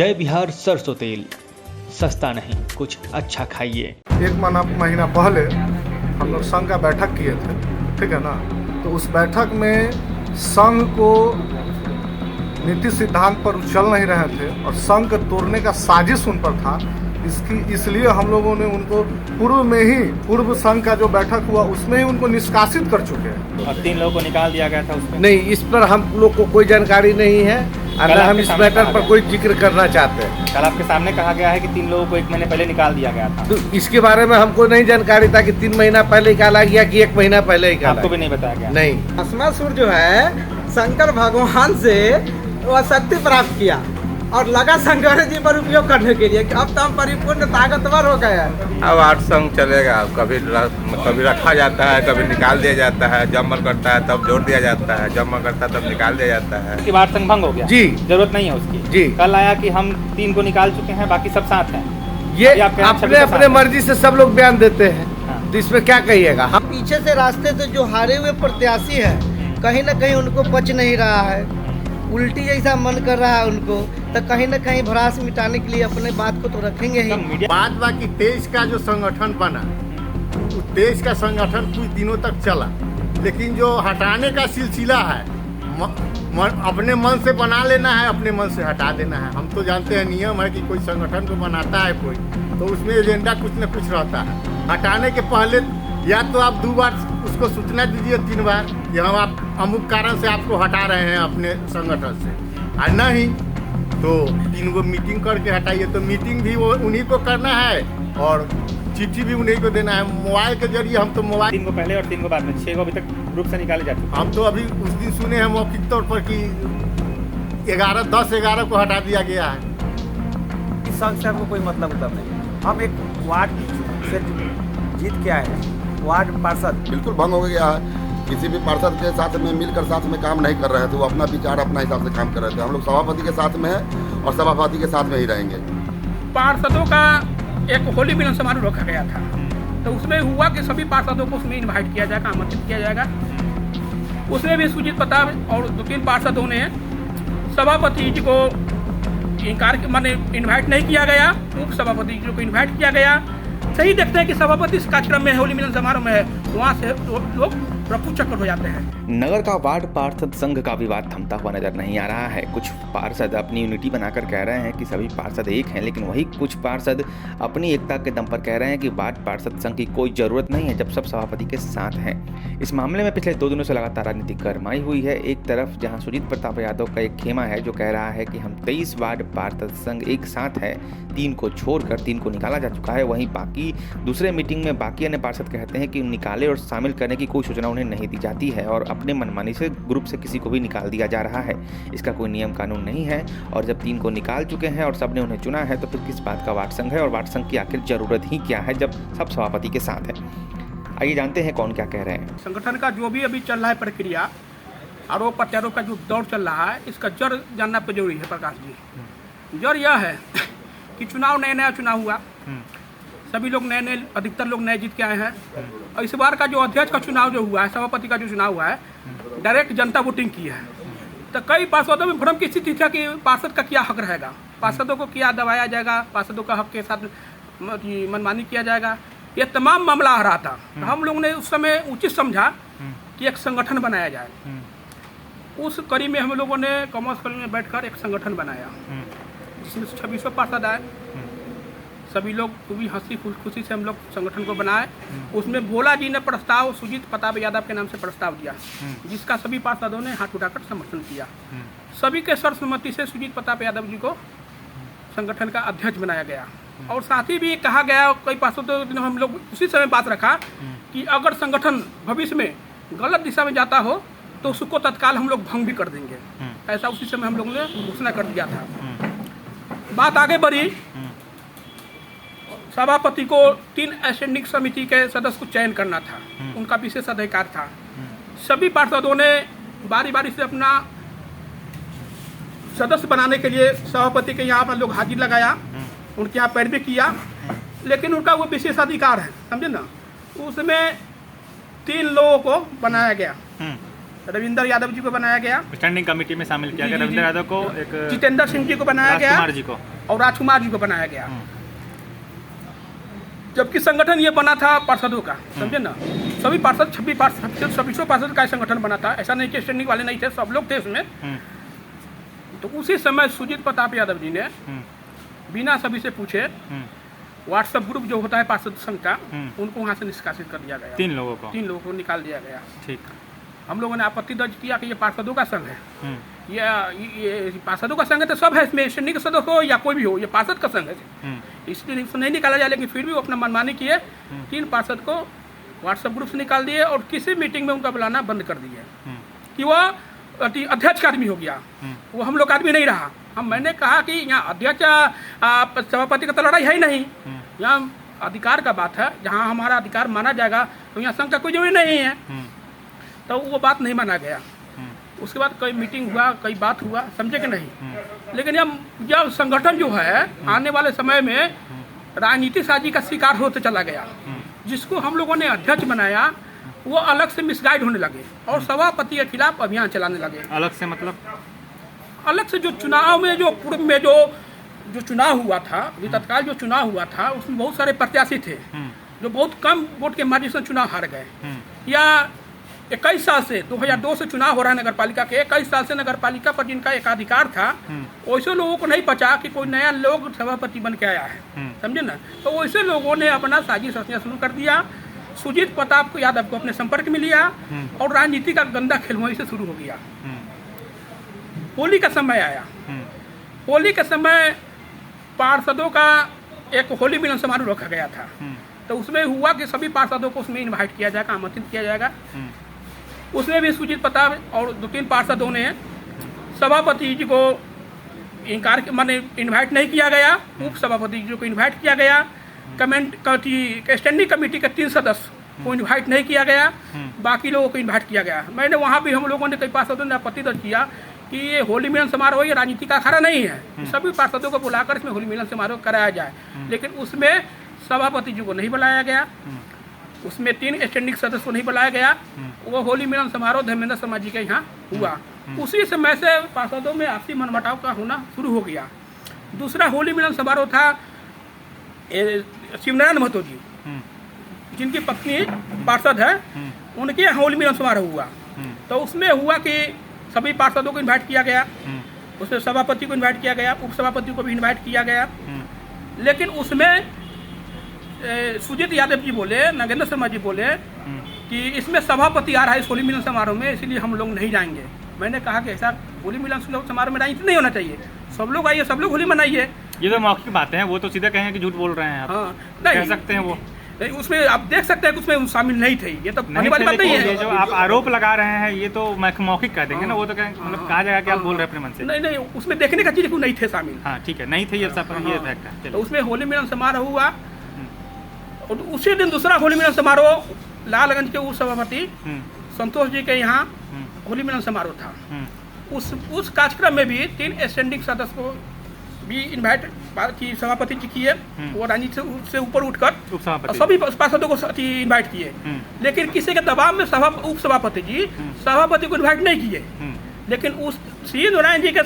जय बिहार सरसों तेल, सस्ता नहीं कुछ अच्छा खाइए। एक महीना पहले हम लोग संघ का बैठक किए थे, ठीक है ना। तो उस बैठक में संघ को नीति सिद्धांत पर चल नहीं रहे थे और संघ तोड़ने का साजिश उन पर था। इसलिए हम लोगों ने उनको पूर्व संघ का जो बैठक हुआ उसमें ही उनको निष्कासित कर चुके हैं। और 3 लोगों को निकाल दिया गया था उसमें। नहीं, इस पर हम लोग को कोई जानकारी नहीं है और हम इस मैटर पर कोई जिक्र करना चाहते हैं। कल आपके सामने कहा गया है कि 3 लोगों को 1 महीने पहले निकाल दिया गया था। तो इसके बारे में हमको नहीं जानकारी था कि 3 महीना पहले निकाला गया कि 1 महीना पहले निकाला। आपको भी नहीं बताया गया? नहीं। भस्मासुर जो है शंकर भगवान से वह शक्ति प्राप्त किया और लगा शंकर जी पर उपयोग करने के लिए। अब तो हम परिपूर्ण ताकतवर हो गए हैं। अब 8 संघ चलेगा। कभी रखा जाता है, कभी निकाल दिया जाता है। जब मन करता है तब जोड़ दिया जाता है, जब मन करता है तब निकाल दिया जाता है। कि 8 संघ भंग हो गया जी, जरूरत नहीं है उसकी जी। कल आया कि हम 3 को निकाल चुके हैं, बाकी सब साथ हैं। ये अपने मर्जी से सब लोग बयान देते हैं। हाँ। तो इसमें क्या कहिएगा? हम पीछे से रास्ते से जो हारे हुए प्रत्याशी है कहीं न कहीं उनको पच नहीं रहा है, उल्टी जैसा मन कर रहा है उनको, तो कहीं न कहीं भ्रास मिटाने के लिए अपने बात को तो रखेंगे ही। बात बाकी 23 का जो संगठन बना, 23 का संगठन कुछ दिनों तक चला, लेकिन जो हटाने का सिलसिला है अपने मन से बना लेना है, अपने मन से हटा देना है। हम तो जानते हैं नियम है कि कोई संगठन को बनाता है कोई, तो उसमें एजेंडा कुछ न कुछ रहता है। हटाने के पहले या तो आप 2 बार उसको सूचना दीजिए, 3 बार कि हम आप अमुक कारण से आपको हटा रहे हैं अपने संगठन से, और नहीं तो 3 को मीटिंग करके हटाइए। तो मीटिंग भी वो उन्हीं को करना है और चिट्ठी भी उन्हीं को देना है मोबाइल के जरिए। हम तो मोबाइल 3 को पहले और 3 को बाद में 6 को अभी तक ग्रुप से निकाले जा चुके। हम तो अभी उस दिन सुने हैं मौखिक तौर पर कि 10-11 को हटा दिया गया है। इस संघ से हमको कोई मतलब नहीं। हम एक वार्ड से जीत के आए हैं, वार्ड पार्षद बिल्कुल भंग हो गया है। किसी भी पार्षद के साथ में मिलकर साथ में काम नहीं कर रहे थे, वो अपना विचार अपना हिसाब से काम कर रहे थे। हम लोग सभापति के साथ में हैं और सभापति के साथ में ही रहेंगे। पार्षदों का एक होली मिलन समारोह रखा गया था, तो उसमें हुआ कि सभी पार्षदों को उसमें इनवाइट किया जाएगा, आमंत्रित किया जाएगा। उसमें भी सुजीत प्रताप और 2-3 पार्षदों ने सभापति जी को इनवाइट नहीं किया गया, उप सभापति जी को इनवाइट किया गया। सही देखते हैं कि सभापति इस कार्यक्रम में होली मिलन समारोह में है, वहाँ से लोग रफू चक्कर हो जाते हैं। नगर का वार्ड पार्षद संघ का विवाद थमता हुआ नजर नहीं आ रहा है। कुछ पार्षद अपनी यूनिटी बनाकर कह रहे हैं कि सभी पार्षद एक हैं, लेकिन वही कुछ पार्षद अपनी एकता के दम पर कह रहे हैं कि वार्ड पार्षद संघ की कोई जरूरत नहीं है जब सब सभापति के साथ हैं। इस मामले में पिछले 2 दिनों से लगातार राजनीतिक गरमाई हुई है। एक तरफ जहां सुजीत प्रताप यादव का एक खेमा है जो कह रहा है कि हम 23 वार्ड पार्षद संघ एक साथ है, 3 को छोड़कर 3 को निकाला जा चुका है। वहीं बाकी दूसरे मीटिंग में बाकी अन्य पार्षद कहते हैं कि निकाले और शामिल करने की कोई सूचना उन्हें नहीं दी जाती है और अपने मनमानी से ग्रुप से किसी को भी निकाल दिया जा रहा है। इसका कोई नियम कानून नहीं है और जब 3 को निकाल चुके हैं और सबने उन्हें चुना है तो फिर किस बात का वार्ड संघ है और वार्ड संघ की आखिर जरूरत ही क्या है जब सब सभापति के साथ है। आइए जानते हैं कौन क्या कह रहे हैं। संगठन का जो भी अभी चल रहा है प्रक्रिया, आरोप प्रत्यारोप का जो दौर चल रहा है, इसका जड़ जानना पे जरूरी है। प्रकाश जी, जड़ यह है कि नया चुनाव हुआ, सभी लोग नए अधिकतर लोग नए जीत के आए हैं। और इस बार का जो अध्यक्ष का चुनाव जो हुआ है, सभापति का जो चुनाव हुआ है, डायरेक्ट जनता वोटिंग की है। तो कई पार्षदों में भ्रम की स्थिति थी कि पार्षद का क्या हक रहेगा, पार्षदों को क्या दबाया जाएगा, पार्षदों का हक के साथ मनमानी किया जाएगा, ये तमाम मामला आ रहा था। तो हम लोगों ने उस समय उचित समझा कि एक संगठन बनाया जाए। उस कड़ी में हम लोगों ने कॉमर्स कॉलेज में बैठकर एक संगठन बनाया जिसमें 2600 पार्षद आए। सभी लोग पूरी हंसी खुशी से हम लोग संगठन को बनाए। उसमें भोला जी ने प्रस्ताव सुजीत प्रताप यादव के नाम से प्रस्ताव दिया, जिसका सभी पार्षदों ने हाथ उठाकर समर्थन किया। सभी के सर्वसम्मति से सुजीत प्रताप यादव जी को संगठन का अध्यक्ष बनाया गया। और साथ ही भी कहा गया, कई पार्षदों ने हम लोग उसी समय बात रखा कि अगर संगठन भविष्य में गलत दिशा में जाता हो तो उसको तत्काल हम लोग भंग भी कर देंगे। ऐसा उसी समय हम लोगों ने घोषणा कर दिया था। बात आगे बढ़ी, सभापति को 3 स्टैंडिंग समिति के सदस्य को चयन करना था, उनका विशेष अधिकार था। सभी पार्षदों ने बारी बारी से अपना सदस्य बनाने के लिए सभापति के यहाँ पर लोग हाजिर लगाया, उनके यहाँ पैरवी किया, लेकिन उनका वो विशेष अधिकार है, समझे ना। उसमें 3 लोगों को बनाया गया रविंदर यादव जी को बनाया गया, स्टैंडिंग कमेटी में शामिल किया जी, गया। जी, रविंद्र जी। यादव को, एक जितेंद्र सिंह जी को बनाया गया राजकुमार जी को। और राजकुमार जी को बनाया गया। जबकि संगठन ये बना था पार्षदों का, समझे ना, सभी पार्षद 26 पार्षद का संगठन बना था। ऐसा नहीं कि स्टैंडिंग वाले नहीं थे, सब लोग थे उसमें। तो उसी समय सुजीत प्रताप यादव जी ने बिना सभी से पूछे व्हाट्सएप ग्रुप जो होता है पार्षद संघ का, उनको वहाँ से निष्कासित कर दिया गया। 3 लोगों को निकाल दिया गया। ठीक। हम लोगों ने आपत्ति दर्ज किया कि ये पार्षदों का संघ है, ये पार्षदों का संघ है तो सब है इसमें, स्टैंडिंग का सदस्य हो या कोई भी हो, ये पार्षद का संघ है, इसलिए नहीं निकाला जाए। लेकिन फिर भी वो अपना मनमानी किए, 3 पार्षद को व्हाट्सएप ग्रुप से निकाल दिए और किसी मीटिंग में उनका बुलाना बंद कर दिए कि वो अध्यक्ष का आदमी हो गया, वो हम लोग का आदमी नहीं रहा। मैंने कहा कि यहाँ अध्यक्ष सभापति का तो लड़ाई है ही नहीं, यहाँ अधिकार का बात है, जहाँ हमारा अधिकार माना जाएगा तो यहाँ संघ का कोई जरूरी नहीं है। तो वो बात नहीं माना गया। उसके बाद कई मीटिंग हुआ, कई बात हुआ, समझे कि नहीं। लेकिन यह संगठन जो है आने वाले समय में राजनीतिक साजी का शिकार होते चला गया। जिसको हम लोगों ने अध्यक्ष बनाया वो अलग से मिसगाइड होने लगे और सभापति के खिलाफ अभियान चलाने लगे। अलग से मतलब अलग से जो चुनाव में जो पूर्व में जो चुनाव हुआ था, अभी तत्काल जो चुनाव हुआ था, उसमें बहुत सारे प्रत्याशी थे जो बहुत कम वोट के मार्जिन से चुनाव हार गए। या 21 साल से 2002 से चुनाव हो रहा है नगर पालिका के, 21 साल से नगर पालिका पर जिनका एकाधिकार था, वैसे लोगों को नहीं पचा कि कोई नया लोग सभापति बन के आया है, समझे ना। तो वैसे लोगों ने अपना साजिश रचना शुरू कर दिया। सुजीत प्रताप यादव को अपने संपर्क में लिया और राजनीति का गंदा खेल वहीं से शुरू हो गया। होली का समय आया, होली के समय पार्षदों का एक होली मिलन समारोह रखा गया था। तो उसमें हुआ कि सभी पार्षदों को उसमें इनवाइट किया जाएगा, आमंत्रित किया जाएगा। उसमें भी सुजीत प्रताप और 2-3 पार्षदों ने सभापति जी को इनकार माने इनवाइट नहीं किया गया, उप सभापति जी को इनवाइट किया गया। स्टैंडिंग कमेटी के 3 सदस्य को इनवाइट नहीं किया गया, बाकी लोगों को इनवाइट किया गया। मैंने वहाँ भी हम लोगों ने कई पार्षदों ने आपत्ति दर्ज किया कि ये होली मिलन समारोह ये राजनीति का अखाड़ा नहीं है, सभी पार्षदों को बुलाकर इसमें होली मिलन समारोह कराया जाए। लेकिन उसमें सभापति जी को नहीं बुलाया गया, उसमें 3 स्टैंडिंग सदस्य को नहीं बुलाया गया। वो होली मिलन समारोह धर्मेंद्र शर्मा जी के यहाँ हुआ। उसी समय से पार्षदों में आपसी मनमुटाव का होना शुरू हो गया। दूसरा होली मिलन समारोह था शिवनारायण महतो जी, जिनकी पत्नी पार्षद है, उनके यहाँ होली मिलन समारोह हुआ। तो उसमें हुआ कि सभी पार्षदों को इनवाइट किया गया, उसमें सभापति को इनवाइट किया गया, उप सभापति को भी इनवाइट किया गया। लेकिन उसमें सुजीत यादव जी बोले, नागेंद्र शर्मा जी बोले कि इसमें सभापति आ रहा है इस होली मिलन समारोह में, इसलिए हम लोग नहीं जाएंगे। मैंने कहा कि ऐसा होली मिलन समारोह में राजनीति नहीं होना चाहिए, सब लोग आइए, सब लोग होली मनाइए। ये तो मौखिक बातें हैं, वो तो सीधे कहें कि झूठ बोल रहे हैं आप। हाँ, कह सकते हैं वो नहीं, उसमें आप देख सकते हैं कि उसमें शामिल नहीं थे, ये तो होने वाली बात नहीं है। ये जो आप आरोप लगा रहे हैं ये तो मौखिक कह देंगे ना, वो तो मतलब कहा जाएगा कि आप बोल रहे हैं अपने मन से। नहीं, उसमें देखने का चीज क्यों नहीं थे शामिल। हाँ ठीक है, नहीं थे, ये सब ये फैक्ट है। तो उसमें होली मिलन समारोह हुआ और उसी दिन दूसरा होली मिलन समारोह लालगंज के उप सभापति संतोष जी के यहाँ होली मिलन समारोह था। उस कार्यक्रम में भी 3 स्टैंडिंग सदस्य को भी इनवाइट की सभापति जी किए, वो राजनीति से ऊपर उठकर सभी पार्षदों को इनवाइट किए। लेकिन किसी के दबाव में उप सभापति जी सभापति को इनवाइट नहीं किए। लेकिन उस श्री नारायण जी के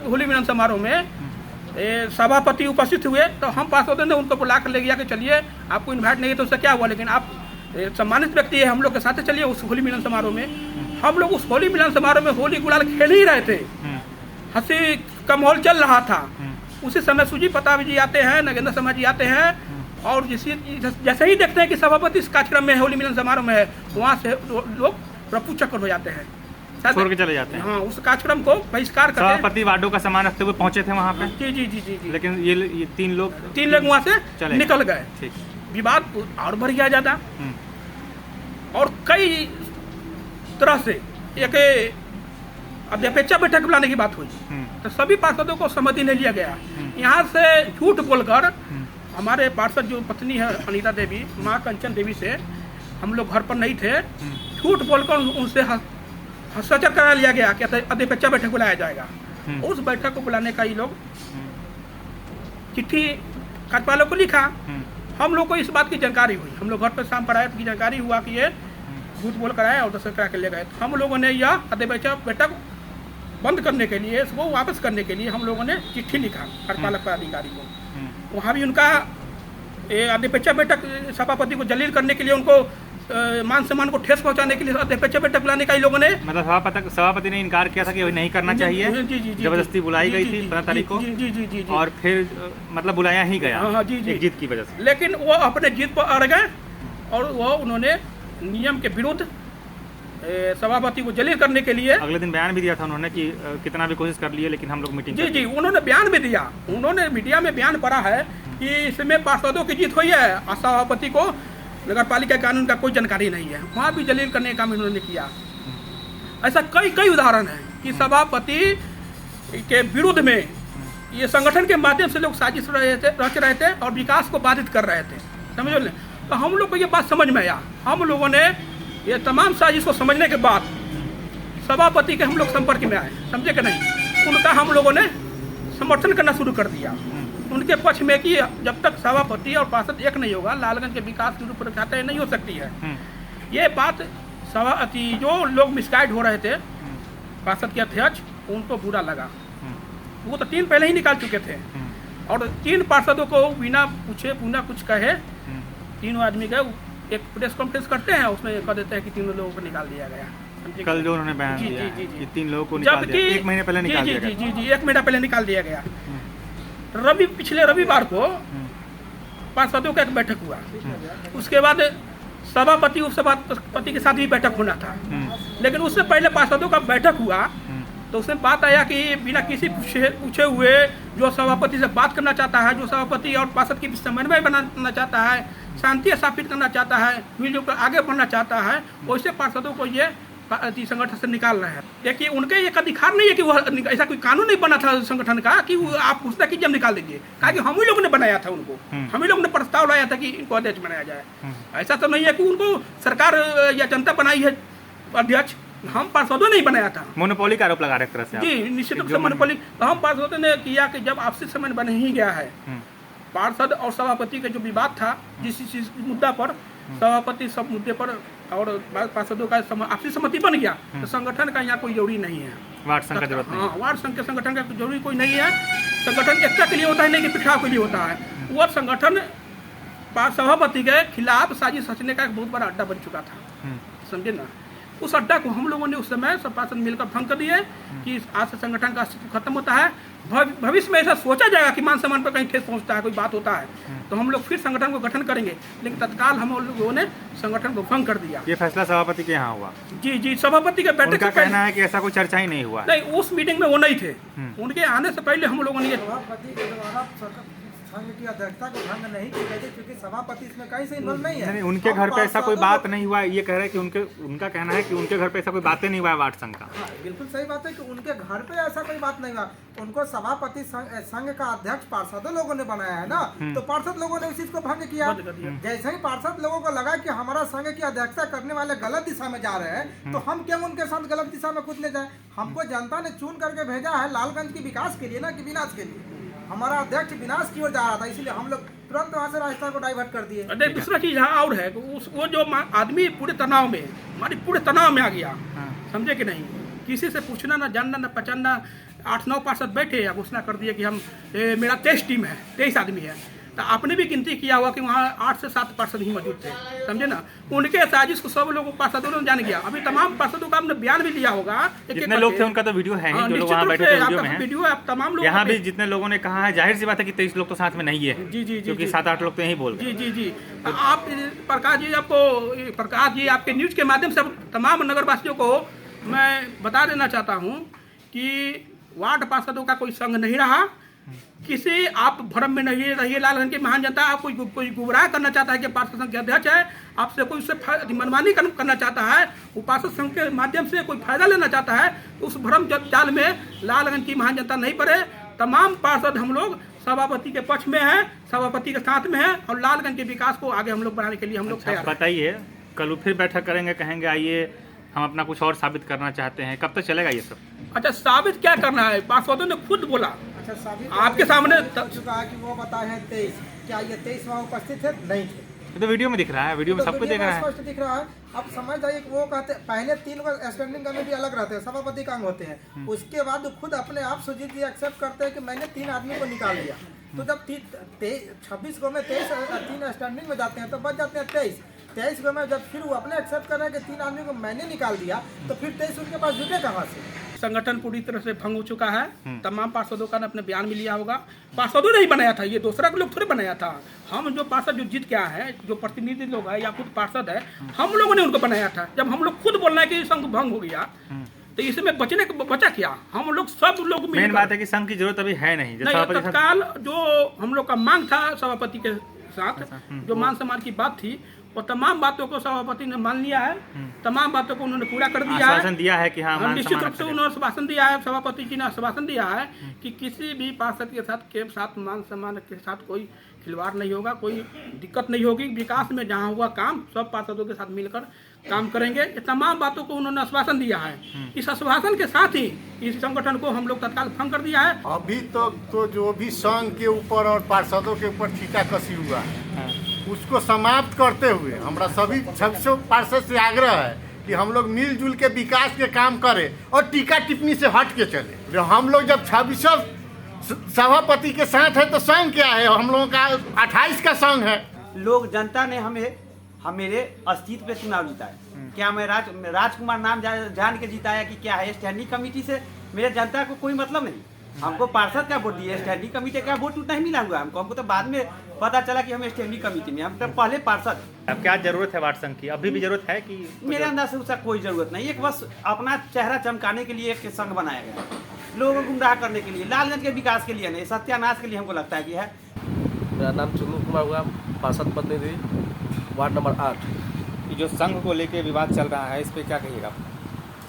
होली मिलन समारोह में सभापति उपस्थित हुए, तो हम पार्षदों ने उनको बुला कर ले गया कि चलिए आपको इन्वाइट नहीं है तो उससे क्या हुआ, लेकिन आप सम्मानित व्यक्ति है, हम लोग के साथ चलिए उस होली मिलन समारोह में। हम लोग उस होली मिलन समारोह में होली गुलाल खेल ही रहे थे, हंसी का माहौल चल रहा था। उसी समय सुजीत प्रताप जी आते हैं, नागेंद्र शर्मा जी आते हैं और जैसे ही देखते हैं कि सभापति इस कार्यक्रम में होली मिलन समारोह में है, वहाँ से लोग रफू चक्कर हो जाते हैं, छोड़ के चले जाते हैं। हाँ, उस कार्यक्रम को बहिष्कार करते हैं। सभापति वार्डों का सामान रखते हुए पहुंचे थे वहाँ पे। जी। लेकिन ये 3 लोग वहाँ से निकल गए। ठीक, विवाद और बढ़ गया ज्यादा और कई तरह से एक अध्यक्षता बैठक बुलाने की बात हुई, तो सभी पार्षदों को सहमति नहीं लिया गया। यहाँ से झूठ बोलकर हमारे पार्षद जो पत्नी है अनीता देवी, माँ कंचन देवी से हम लोग घर पर नहीं थे, झूठ बोलकर उनसे हस्ताक्षर करा लिया गया कि अध्यक्षता बैठक बुलाया जाएगा। उस बैठक को बुलाने का ये लोग चिट्ठी कार्यपालक को लिखा। हम लोग को इस बात की जानकारी हुई, हम लोग घर पर शाम पर आए की जानकारी हुआ कि ये झूठ बोल कर आए और दस्तखत करा के ले गए। हम लोगों ने यह अधिवेशन बैठक बंद करने के लिए, इसको वापस करने के लिए हम लोगों ने चिट्ठी लिखा कार्यपालक पदाधिकारी को। वहाँ भी उनका अधिवेशन बैठक सभापति को जलील करने के लिए, उनको मान सम्मान को ठेस पहुंचाने के लिए अधिवेशन बैठक बुलाने का इन लोगों ने, मतलब सभापति ने इनकार किया था कि नहीं करना चाहिए। जबरदस्ती बुलाई गई थी 15 तारीख को। जी। और फिर मतलब बुलाया ही गया। हाँ जी। एक जीत की वजह से। लेकिन वो अपने जीत पर अड़ गए और वो उन्होंने नियम के विरुद्ध सभापति को जलील करने के लिए अगले दिन बयान भी दिया था उन्होंने कि कितना भी कोशिश कर लिए लेकिन हम लोग मीटिंग जी उन्होंने बयान भी दिया। उन्होंने मीडिया में बयान पड़ा है कि इसमें पार्षदों की जीत हुई है और सभापति को नगर पालिका कानून का कोई जानकारी नहीं है। वहाँ भी जलील करने का काम इन्होंने किया। ऐसा कई उदाहरण है कि सभापति के विरुद्ध में ये संगठन के माध्यम से लोग साजिश रच रहे थे और विकास को बाधित कर रहे थे, समझ लो। तो हम लोग को ये बात समझ में आया। हम लोगों ने ये तमाम साजिश को समझने के बाद सभापति के हम लोग संपर्क में आए, समझे कि नहीं। उनका हम लोगों ने समर्थन करना शुरू कर दिया उनके पक्ष में कि जब तक सभापति और पार्षद एक नहीं होगा, लालगंज के विकास की रूपरेखा तय नहीं हो सकती है। ये बात सभापति जो लोग मिसगाइड हो रहे थे, पार्षद के अध्यक्ष, उनको बुरा लगा। वो तो 3 पहले ही निकाल चुके थे और 3 पार्षदों को बिना पूछे बिना कुछ कहे तीनों आदमी गए, एक प्रेस कॉन्फ्रेंस करते हैं, उसमें कह देते हैं कि 3 लोगों को निकाल दिया गया। कल जो उन्होंने बयान दिया कि 3 लोगों को निकाल दिया, 1 महीने पहले निकाल दिया गया। जी 1 महीना पहले निकाल दिया गया। पिछले रविवार को पार्षदों का एक बैठक हुआ। उसके बाद सभापति उपसभापति के साथ भी बैठक होना था, लेकिन उससे पहले पार्षदों का बैठक हुआ तो उसमें बात आया कि बिना किसी पूछे हुए जो सभापति से बात करना चाहता है, जो सभापति और पार्षद के बीच समन्वय बनाना चाहता है, शांति स्थापित करना चाहता है, मिलजुल कर आगे बढ़ना चाहता है, वैसे पार्षदों को ये संगठन से निकाल रहे हैं। देखिए उनके एक अधिकार नहीं है कि वो ऐसा कोई कानून नहीं बना था संगठन का कि आप पूछता कि जब निकाल दीजिए, कहा कि हम ही लोगों ने बनाया था उनको, हम ही लोगों ने प्रस्ताव लाया था कि इनको अध्यक्ष बनाया जाए। ऐसा तो नहीं है कि उनको सरकार या जनता बनाई है अध्यक्ष, हम पार्षदों ने ही बनाया था। मोनोपोली का आरोप लगा रहे तरह से जी, निश्चित रूप से मोनोपोली। तो हम पार्षदों ने किया कि जब आपसी समन्वय बन ही गया है, पार्षद और सभापति का जो विवाद था जिस मुद्दा पर, सभापति सब मुद्दे पर और पार्षदों का आपसी सहमति बन गया, तो संगठन का यहाँ कोई जरूरी नहीं है। वार्ड संघ का जरूरत नहीं। हाँ, वार्ड संघ के संगठन का जरूरी कोई नहीं है। संगठन एकता के लिए होता है, नहीं कि बिखराव के लिए होता है। वह संगठन सभापति के खिलाफ साजिश रचने का एक बहुत बड़ा अड्डा बन चुका था, समझे ना। उस अड्डा को हम लोगों ने उस समय सब पार्षद मिलकर भंग कर दिए कि आज से संगठन का अस्तित्व खत्म होता है। भविष्य में ऐसा सोचा जाएगा कि मान सम्मान पर कहीं ठेस पहुंचता है, कोई बात होता है, तो हम लोग फिर संगठन को गठन करेंगे, लेकिन तत्काल हम लोगों ने संगठन को भंग कर दिया। ये फैसला सभापति के यहाँ हुआ? जी, सभापति के बैठक का कहना है कि ऐसा कोई चर्चा ही नहीं हुआ। नहीं, उस मीटिंग में वो नहीं थे। उनके आने से पहले हम लोगों ने संघ की अध्यक्षता को भंग नहीं की गई, क्योंकि सभापति इसमें कहीं से इन्वॉल्व नहीं है। उनके घर पे ऐसा कोई बात नहीं हुआ, ये कह रहे हैं कि उनका कहना है कि उनके घर पे ऐसा कोई बातें नहीं हुआ वार्ड संघ का। हाँ, बिल्कुल सही बात है कि उनके घर पे ऐसा कोई बात नहीं हुआ। उनको सभापति संघ का अध्यक्ष पार्षदों लोगों ने बनाया है ना, तो पार्षद लोगों ने उस चीज को भंग किया। जैसे ही पार्षद लोगों को लगा कि हमारा संघ की अध्यक्षता करने वाले गलत दिशा में जा रहे हैं, तो हम क्यों उनके साथ गलत दिशा में कूदने जाए। हमको जनता ने चुन करके भेजा है लालगंज के विकास के लिए, ना कि विनाश के लिए। हमारा अध्यक्ष विनाश की ओर जा रहा था, इसलिए हम लोग तुरंत वहाँ से रास्ता को डाइवर्ट कर दिए। दूसरा चीज यहाँ और है, वो जो आदमी पूरे तनाव में, हमारी पूरे तनाव में आ गया, समझे कि नहीं। किसी से पूछना ना, जानना ना, पहचानना। 8-9 पार्षद बैठे या घोषणा कर दिए कि हम मेरा 23 टीम है, 23 आदमी है। तो आपने भी गिनती किया हुआ कि वहाँ 8 से 7 पार्षद ही मौजूद थे, समझे ना। उनके साजिश को सब लोगों पार्षदों ने जान गया। अभी तमाम पार्षदों का हमने बयान भी दिया होगा। जितने लोग थे उनका तो वीडियो है ही, जो लोग वहाँ बैठे थे वीडियो है। तमाम लोग यहाँ भी जितने लोगों ने कहा है, जाहिर सी बात है कि 23 लोग तो साथ में नहीं है। जी, क्योंकि 7-8 लोग तो यही बोल रहे हैं। जी। आप प्रकाश जी आपके न्यूज के माध्यम से तमाम नगरवासियों को मैं बता देना चाहता हूँ कि वार्ड पार्षदों का कोई संघ नहीं रहा। किसी आप भ्रम में नहीं रहिए। लालगंज की महान जनता आप कोई गुमराह करना चाहता है कि पार्षद संघ के अध्यक्ष है, आपसे कोई उससे मनमानी करना चाहता है, वो पार्षद संघ के माध्यम से कोई फायदा लेना चाहता है, तो उस भ्रम जाल में लालगंज की महान जनता नहीं पड़े। तमाम पार्षद हम लोग सभापति के पक्ष में है, सभापति के साथ में है, और लालगंज के विकास को आगे हम लोग बढ़ाने के लिए हम लोग तैयार। बताइए, कल फिर बैठक करेंगे, कहेंगे आइए हम अपना कुछ और साबित करना चाहते हैं, कब तक चलेगा ये सब? अच्छा, साबित क्या करना है? पार्षदों ने खुद बोला। अच्छा, साबित आपके सामने चुका है कि वो बताए हैं 23। क्या ये 23 वहाँ उपस्थित थे? नहीं थे। ये तो वीडियो में दिख रहा है, वीडियो में सबको वीडियो देख रहा है। स्पष्ट दिख रहा है। अब समझ जाइए कि वो कहते पहले 3 स्टैंडिंग कमेटी अलग रहते हैं, सभापति का अंग होते हैं। उसके बाद वो खुद अपने आप सुजीत जी एक्सेप्ट करते हैं कि मैंने 3 आदमी को निकाल लिया। तो जब 26 गो में 23 3 स्टैंडिंग में जाते हैं तो बच जाते हैं 23 गो में। जब फिर वो अपने एक्सेप्ट कर रहे हैं कि 3 आदमी को मैंने निकाल दिया, तो फिर 23 उनके पास जुटे कहाँ से? संगठन पूरी तरह से भंग हो चुका है। तमाम पार्षदों का अपने बयान में लिया होगा। पार्षदों ने ही बनाया था, ये दूसरा के लोग थोड़े बनाया था। हम जो पार्षद जो जीत गया है, जो प्रतिनिधि लोग है या खुद पार्षद है, हम लोगों ने उनको बनाया था। जब हम लोग खुद बोल रहे हैं कि संघ भंग हो गया, तो इसमें बचा क्या? हम लोग सब लोग मेन बात है कि संघ की जरूरत अभी है नहीं। तत्काल जो हम लोग का मांग था सभापति के साथ, जो मान सम्मान की बात थी, वो तमाम बातों को सभापति ने मान लिया है। तमाम बातों को उन्होंने पूरा कर दिया है। आश्वासन दिया है कि हाँ, निश्चित रूप से उन्होंने आश्वासन दिया है, सभापति जी ने आश्वासन दिया है कि किसी भी पार्षद के साथ मान सम्मान के साथ कोई खिलवाड़ नहीं होगा, कोई दिक्कत नहीं होगी। विकास में जहाँ हुआ काम सब पार्षदों के साथ मिलकर काम करेंगे। ये तमाम बातों को उन्होंने आश्वासन दिया है। इस आश्वासन के साथ ही इस संगठन को हम लोग तत्काल भंग कर दिया है। अभी तो जो भी संघ के ऊपर और पार्षदों के ऊपर छीटाकसी हुआ है, उसको समाप्त करते हुए हमारा सभी पार्षद से आग्रह है कि हम लोग मिलजुल के विकास के काम करें और टीका टिप्पणी से हट के चले। हम लोग जब 26 सभापति के साथ है तो संघ क्या है? हम लोगों का 28 का संघ है। लोग जनता ने मेरे अस्तित्व पे चुनाव जिताया। क्या मैं राजकुमार नाम जान के जिताया कि क्या है? स्टैंडिंग कमेटी से मेरे जनता को कोई मतलब नहीं। हमको पार्षद का वोट दिए, स्टैंडिंग कमेटी का वोट नहीं मिला हुआ हमको तो बाद में पता चला कि हम स्टैंडिंग कमेटी में, हम तो पहले पार्षद। अब क्या जरूरत है वार्ड संघ की? अभी भी जरूरत है कि? मेरे अंदाज से उसका कोई जरूरत नहीं। एक बस अपना चेहरा चमकाने के लिए एक संघ बनाया गया, लोगों को गुमराह करने के लिए, लालगंज के विकास के लिए नहीं, सत्यानाश के लिए हमको लगता है कि है। मेरा नाम चुन्नू कुमार हुआ, पार्षद प्रतिनिधि वार्ड नंबर 8। जो संघ को लेके विवाद चल रहा है, इस पर क्या कहिएगा?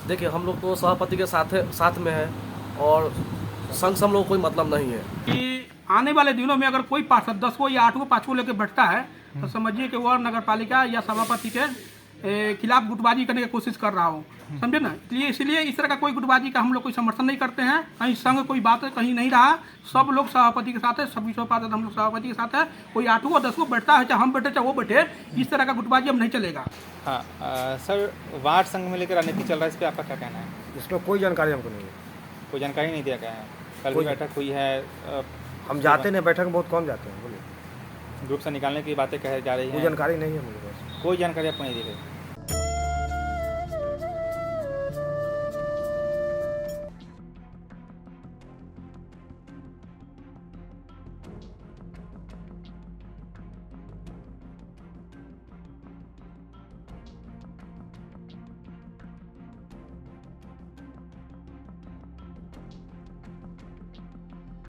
देखिए, हम लोग तो सभापति के साथ में है और संघ से हम लोग कोई मतलब नहीं है कि आने वाले दिनों में अगर कोई पार्षद 10 को या 8 को 5 को लेकर बैठता है तो समझिए कि वह नगर पालिका या सभापति के खिलाफ गुटबाजी करने की कोशिश कर रहा हो, समझे ना। इसलिए इस तरह का कोई गुटबाजी का हम लोग कोई समर्थन नहीं करते हैं। कहीं संघ कोई बात कहीं नहीं रहा, सब लोग सभापति के साथ है, सभी पार्षद हम लोग सभापति के साथ है। कोई 8 को 10 को बैठता है, चाहे हम बैठे चाहे वो बैठे, इस तरह का गुटबाजी अब नहीं चलेगा। हाँ सर, वार्ड संघ में लेकर राजनीति चल रहा है, इस पर आपका क्या कहना है? इसमें कोई जानकारी हमको नहीं है। कोई जानकारी नहीं दिया गया है? कल भी बैठक हुई है, हम जाते नहीं, बैठक में बहुत कम जाते हैं। बोलिए, ग्रुप से निकालने की बातें कही जा रही है, कोई जानकारी नहीं है मुझे। कोई जानकारी आपको नहीं दी गई?